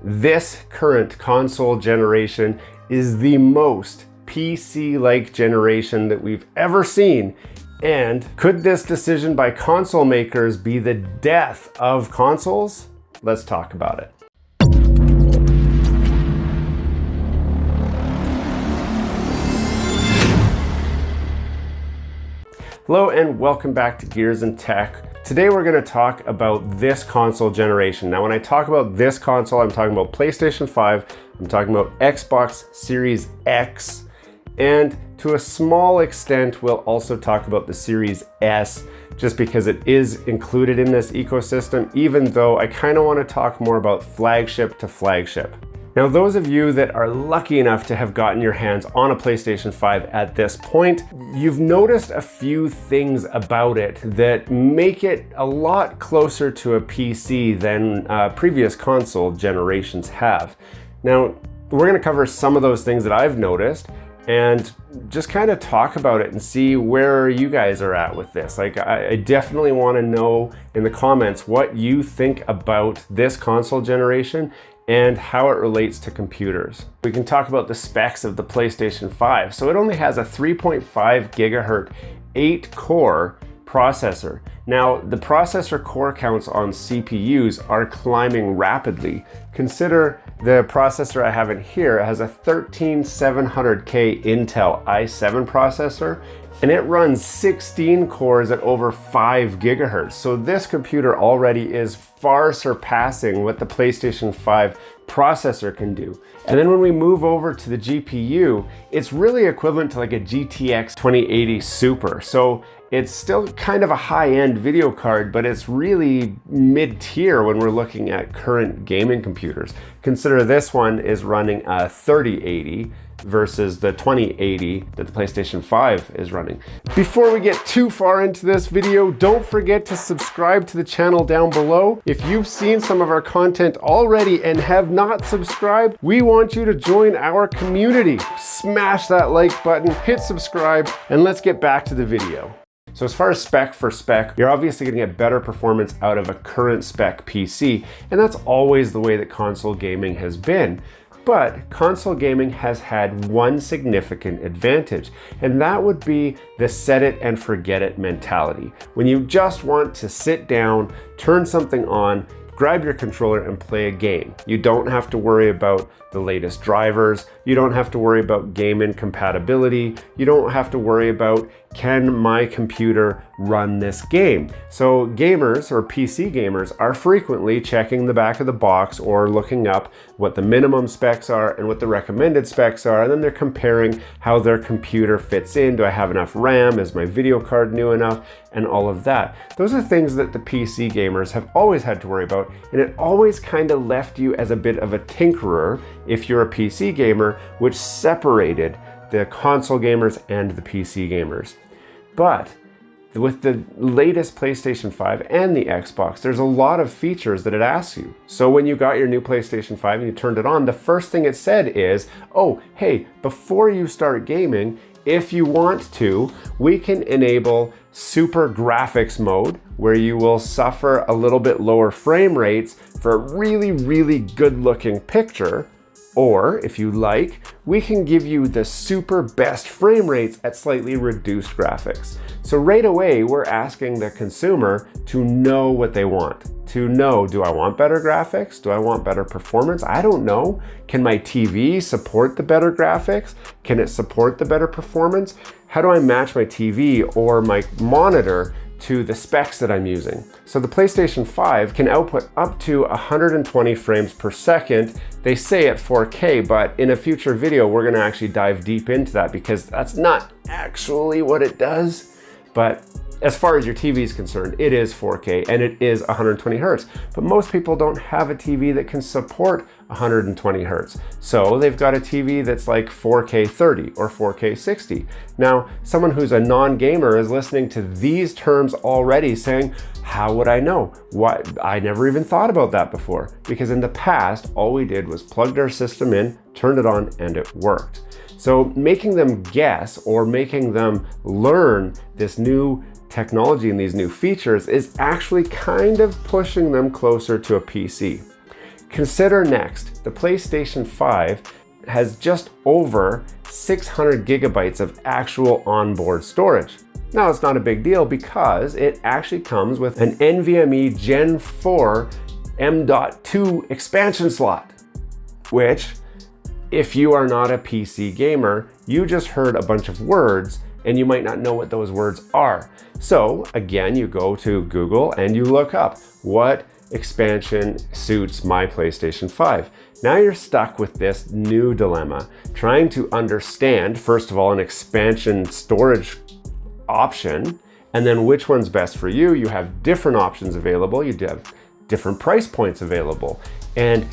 This current console generation is the most PC-like generation that we've ever seen. And could this decision by console makers be the death of consoles? Let's talk about it. Hello and welcome back to Gears and Tech. Today we're going to talk about this console generation. Now when I talk about this console, I'm talking about PlayStation 5, I'm talking about Xbox Series X, and to a small extent we'll also talk about the Series S, just because it is included in this ecosystem, even though I kind of want to talk more about flagship to flagship. Now, those of you that are lucky enough to have gotten your hands on a PlayStation 5 at this point, you've noticed a few things about it that make it a lot closer to a PC than previous console generations have. Now, we're going to cover some of those things that I've noticed and just kind of talk about it and see where you guys are at with this. Like, I definitely want to know in the comments what you think about this console generation and how it relates to computers. We can talk about the specs of the PlayStation 5. So it only has a 3.5 gigahertz 8-core processor. Now, the processor core counts on CPUs are climbing rapidly. Consider the processor I have in here. It has a 13700K Intel i7 processor, and it runs 16 cores at over 5 gigahertz. So this computer already is far surpassing what the PlayStation 5 processor can do. And then when we move over to the GPU, it's really equivalent to like a GTX 2080 Super. So it's still kind of a high-end video card, but it's really mid-tier when we're looking at current gaming computers. Consider this one is running a 3080 versus the 2080 that the PlayStation 5 is running. Before we get too far into this video, don't forget to subscribe to the channel down below. If you've seen some of our content already and have not subscribed, we want you to join our community. Smash that like button, hit subscribe, and let's get back to the video. So as far as spec for spec, you're obviously going to get better performance out of a current spec PC, and that's always the way that console gaming has been. But console gaming has had one significant advantage, and that would be the set it and forget it mentality. When you just want to sit down, turn something on, grab your controller and play a game. You don't have to worry about the latest drivers. You don't have to worry about game incompatibility. You don't have to worry about, can my computer run this game? So gamers or PC gamers are frequently checking the back of the box or looking up what the minimum specs are and what the recommended specs are, and then they're comparing how their computer fits in. Do I have enough RAM? Is my video card new enough? And all of that. Those are things that the PC gamers have always had to worry about, and it always kind of left you as a bit of a tinkerer if you're a PC gamer, which separated the console gamers and the PC gamers. But with the latest PlayStation 5 and the Xbox, there's a lot of features that it asks you. So when you got your new PlayStation 5 and you turned it on, the first thing it said is, oh, hey, before you start gaming, if you want to, we can enable super graphics mode, where you will suffer a little bit lower frame rates for a really, really good looking picture. Or if you like, we can give you the super best frame rates at slightly reduced graphics. So right away, we're asking the consumer to know what they want. To know, do I want better graphics? Do I want better performance? I don't know. Can my TV support the better graphics? Can it support the better performance? How do I match my TV or my monitor to the specs that I'm using? So the PlayStation 5 can output up to 120 frames per second. They say at 4K, but in a future video, we're gonna actually dive deep into that because that's not actually what it does. But as far as your TV is concerned, it is 4K and it is 120 hertz. But most people don't have a TV that can support 120 hertz. So they've got a TV that's like 4K 30 or 4K 60. Now, someone who's a non-gamer is listening to these terms already saying, how would I know? What? I never even thought about that before. Because in the past, all we did was plugged our system in, turned it on, and it worked. So making them guess or making them learn this new technology and these new features is actually kind of pushing them closer to a PC. Consider next, the PlayStation 5 has just over 600 gigabytes of actual onboard storage. Now, it's not a big deal because it actually comes with an NVMe Gen 4 M.2 expansion slot, which, if you are not a PC gamer, you just heard a bunch of words and you might not know what those words are. So again, you go to Google and you look up what expansion suits my PlayStation 5. Now you're stuck with this new dilemma, trying to understand, first of all, an expansion storage option, and then which one's best for you. You have different options available, you have different price points available, and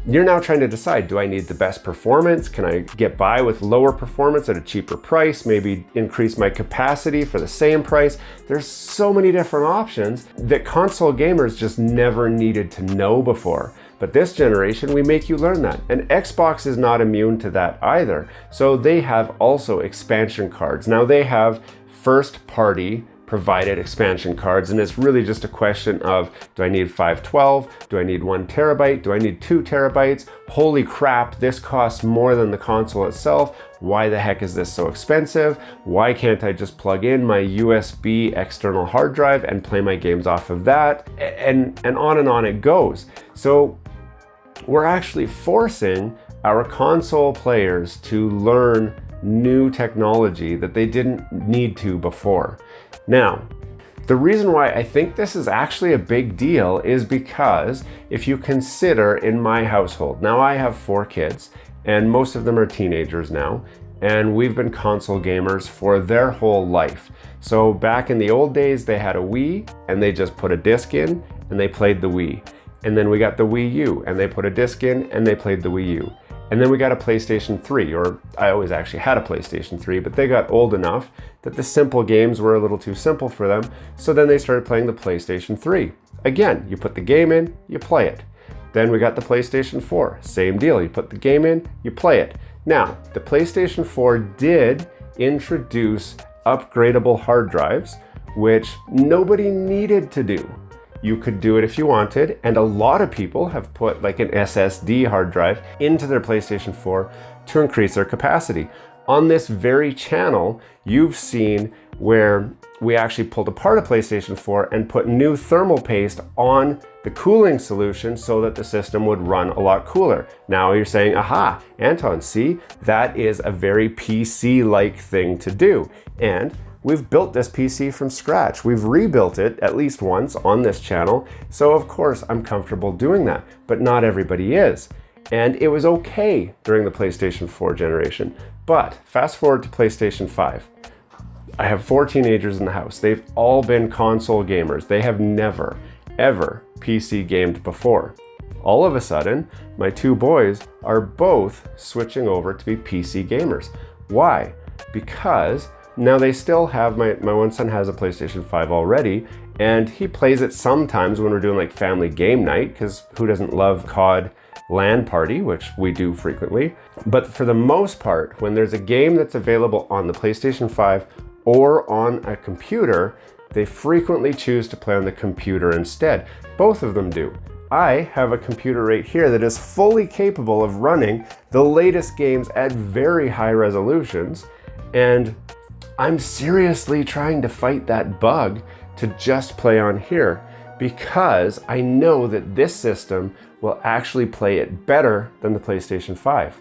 you're now trying to decide, do I need the best performance? Can I get by with lower performance at a cheaper price? Maybe increase my capacity for the same price? There's so many different options that console gamers just never needed to know before. But this generation, we make you learn that. And Xbox is not immune to that either. So they have also expansion cards. Now they have first party provided expansion cards, and it's really just a question of, do I need 512? Do I need 1 terabyte? Do I need 2 terabytes? Holy crap, this costs more than the console itself. Why the heck is this so expensive? Why can't I just plug in my USB external hard drive and play my games off of that? And on it goes. So we're actually forcing our console players to learn new technology that they didn't need to before. Now, the reason why I think this is actually a big deal is because if you consider in my household, now I have 4 kids and most of them are teenagers now, and we've been console gamers for their whole life. So back in the old days, they had a Wii and they just put a disc in and they played the Wii. And then we got the Wii U and they put a disc in and they played the Wii U. And then we got a PlayStation 3, or I always actually had a PlayStation 3, but they got old enough that the simple games were a little too simple for them. So then they started playing the PlayStation 3. Again, you put the game in, you play it. Then we got the PlayStation 4, same deal. You put the game in, you play it. Now, the PlayStation 4 did introduce upgradable hard drives, which nobody needed to do. You could do it if you wanted, and a lot of people have put like an SSD hard drive into their PlayStation 4 to increase their capacity. On this very channel, you've seen where we actually pulled apart a PlayStation 4 and put new thermal paste on the cooling solution so that the system would run a lot cooler. Now you're saying, aha, Anton, see, that is a very PC-like thing to do. And we've built this PC from scratch. We've rebuilt it at least once on this channel. So of course I'm comfortable doing that, but not everybody is. And it was okay during the PlayStation 4 generation. But fast forward to PlayStation 5. I have 4 teenagers in the house. They've all been console gamers. They have never, ever PC gamed before. All of a sudden, my 2 boys are both switching over to be PC gamers. Why? Because now they still have, my one son has a PlayStation 5 already, and he plays it sometimes when we're doing like family game night, because who doesn't love COD LAN party, which we do frequently. But for the most part, when there's a game that's available on the PlayStation 5 or on a computer, they frequently choose to play on the computer instead. Both of them do. I have a computer right here that is fully capable of running the latest games at very high resolutions, and I'm seriously trying to fight that bug to just play on here, because I know that this system will actually play it better than the PlayStation 5.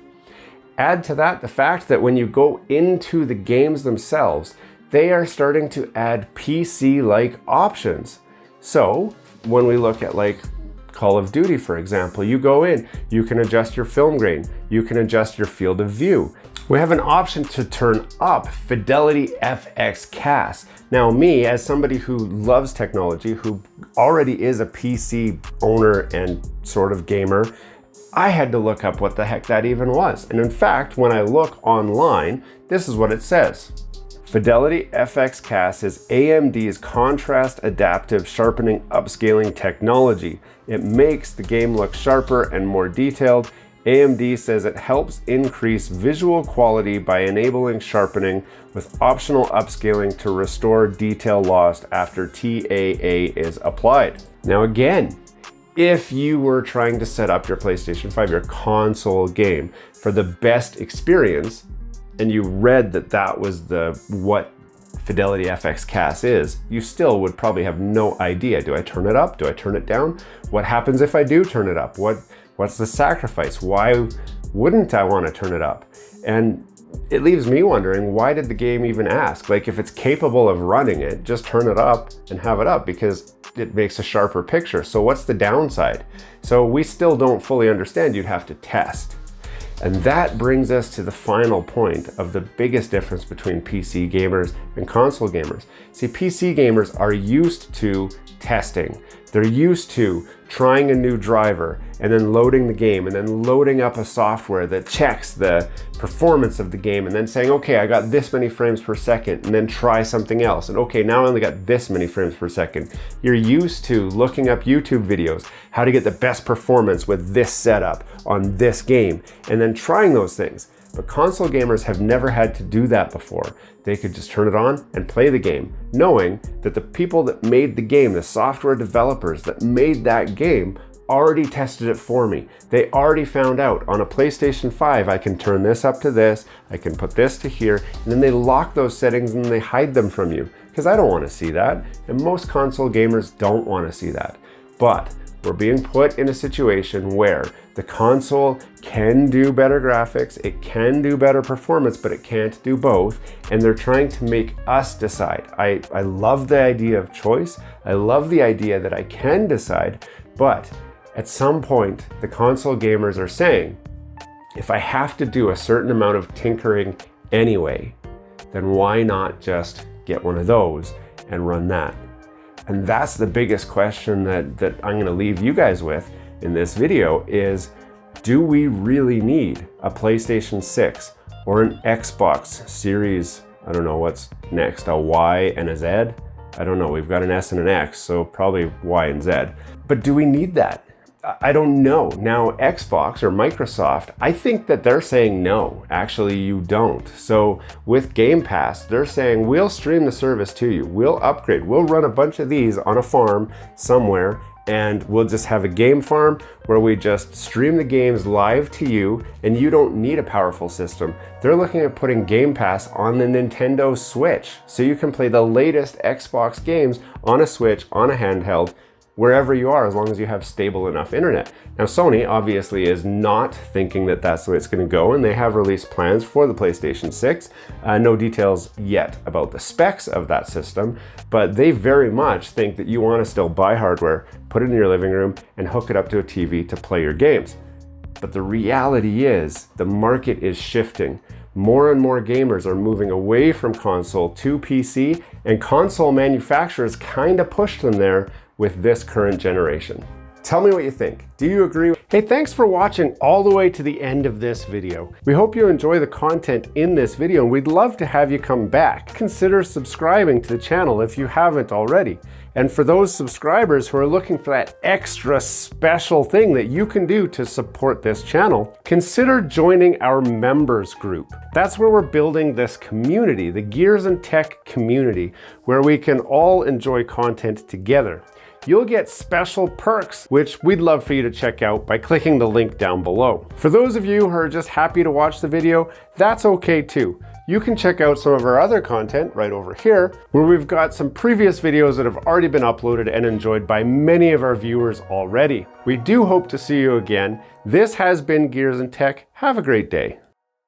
Add to that the fact that when you go into the games themselves, they are starting to add PC-like options. So when we look at like Call of Duty, for example, you go in, you can adjust your film grain, you can adjust your field of view. We have an option to turn up Fidelity FX CAS. Now me, as somebody who loves technology, who already is a PC owner and sort of gamer, I had to look up what the heck that even was. And in fact, when I look online, this is what it says. Fidelity FX CAS is AMD's contrast adaptive sharpening upscaling technology. It makes the game look sharper and more detailed. AMD says it helps increase visual quality by enabling sharpening with optional upscaling to restore detail lost after TAA is applied. Now again, if you were trying to set up your PlayStation 5, your console game, for the best experience, and you read that that was what Fidelity FX CAS is, you still would probably have no idea. Do I turn it up? Do I turn it down? What happens if I do turn it up? What's the sacrifice? Why wouldn't I want to turn it up? And it leaves me wondering, why did the game even ask? Like, if it's capable of running it, just turn it up and have it up, because it makes a sharper picture. So what's the downside? So we still don't fully understand. You'd have to test. And that brings us to the final point of the biggest difference between PC gamers and console gamers. See, PC gamers are used to testing. They're used to trying a new driver and then loading the game and then loading up a software that checks the performance of the game and then saying, okay, I got this many frames per second, and then try something else. And okay, now I only got this many frames per second. You're used to looking up YouTube videos, how to get the best performance with this setup on this game, and then trying those things. But console gamers have never had to do that before. They could just turn it on and play the game, knowing that the people that made the game, the software developers that made that game, already tested it for me. They already found out on a PlayStation 5, I can turn this up to this, I can put this to here, and then they lock those settings and they hide them from you, because I don't want to see that, and most console gamers don't want to see that. But we're being put in a situation where the console can do better graphics, it can do better performance, but it can't do both, and they're trying to make us decide. I love the idea of choice, I love the idea that I can decide, but at some point, the console gamers are saying, if I have to do a certain amount of tinkering anyway, then why not just get one of those and run that? And that's the biggest question that I'm gonna leave you guys with in this video is, do we really need a PlayStation 6 or an Xbox Series, I don't know what's next, a Y and a Z? I don't know, we've got an S and an X, so probably Y and Z. But do we need that? I don't know. Now, Xbox or Microsoft, I think that they're saying no, actually you don't. So with Game Pass, they're saying we'll stream the service to you, we'll upgrade, we'll run a bunch of these on a farm somewhere, and we'll just have a game farm where we just stream the games live to you, and you don't need a powerful system. They're looking at putting Game Pass on the Nintendo Switch, so you can play the latest Xbox games on a Switch, on a handheld, wherever you are, as long as you have stable enough internet. Now, Sony obviously is not thinking that that's the way it's going to go, and they have released plans for the PlayStation 6. No details yet about the specs of that system, but they very much think that you want to still buy hardware, put it in your living room, and hook it up to a TV to play your games. But the reality is, the market is shifting. More and more gamers are moving away from console to PC, and console manufacturers kind of push them there with this current generation. Tell me what you think. Do you agree? Hey, thanks for watching all the way to the end of this video. We hope you enjoy the content in this video, and we'd love to have you come back. Consider subscribing to the channel if you haven't already. And for those subscribers who are looking for that extra special thing that you can do to support this channel, consider joining our members group. That's where we're building this community, the Gears and Tech community, where we can all enjoy content together. You'll get special perks, which we'd love for you to check out by clicking the link down below. For those of you who are just happy to watch the video, that's okay too. You can check out some of our other content right over here, where we've got some previous videos that have already been uploaded and enjoyed by many of our viewers already. We do hope to see you again. This has been Gears and Tech. Have a great day.